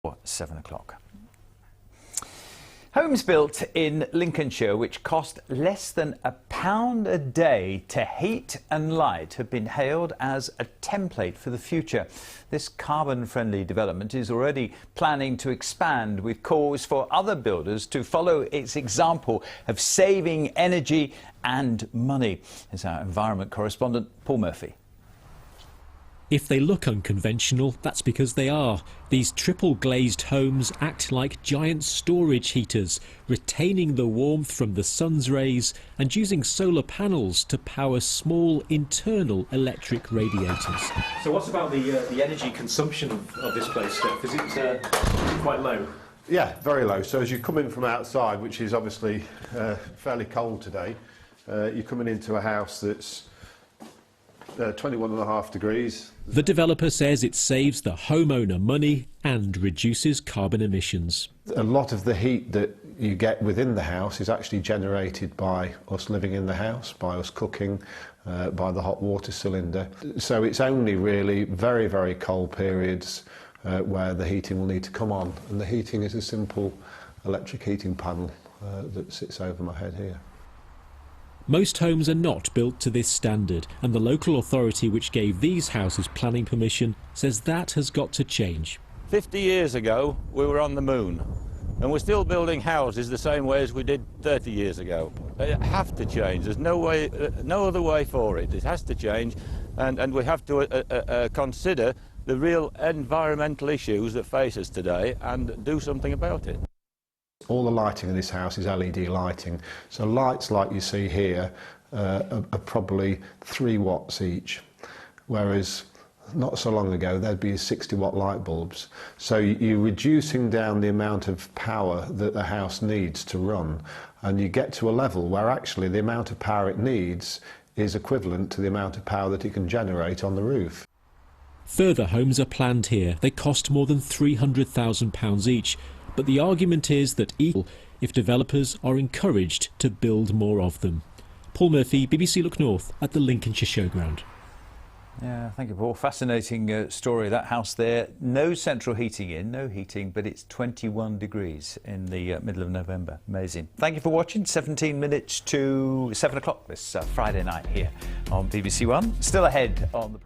Or 7 o'clock. Homes built in Lincolnshire which cost less than £1 a day to heat and light have been hailed as a template for the future. This carbon-friendly development is already planning to expand, with calls for other builders to follow its example of saving energy and money. Here's our environment correspondent Paul Murphy. If they look unconventional, that's because they are. These triple glazed homes act like giant storage heaters, retaining the warmth from the sun's rays and using solar panels to power small internal electric radiators. So what's about the energy consumption of this place, Steph? Is it quite low? Yeah, very low. So as you come in from outside, which is obviously fairly cold today, you're coming into a house that's 21.5 degrees. The developer says it saves the homeowner money and reduces carbon emissions. A lot of the heat that you get within the house is actually generated by us living in the house, by us cooking, by the hot water cylinder. So it's only really very, very cold periods where the heating will need to come on. And the heating is a simple electric heating panel that sits over my head here. Most homes are not built to this standard, and the local authority which gave these houses planning permission says that has got to change. 50 years ago we were on the moon, and we're still building houses the same way as we did 30 years ago. They have to change. There's no way, no other way for it. It has to change, and we have to consider the real environmental issues that face us today and do something about it. All the lighting in this house is LED lighting, so lights like you see here are probably 3 watts each, whereas not so long ago there'd be 60-watt light bulbs. So you're reducing down the amount of power that the house needs to run, and you get to a level where actually the amount of power it needs is equivalent to the amount of power that it can generate on the roof. Further homes are planned here. They cost more than £300,000 each. But the argument is that if developers are encouraged to build more of them. Paul Murphy, BBC Look North at the Lincolnshire Showground. Yeah, thank you, Paul. Fascinating story. That house there, no central heating no heating, but it's 21 degrees in the middle of November. Amazing. Thank you for watching. 17 minutes to 7 o'clock this Friday night here on BBC One. Still ahead on the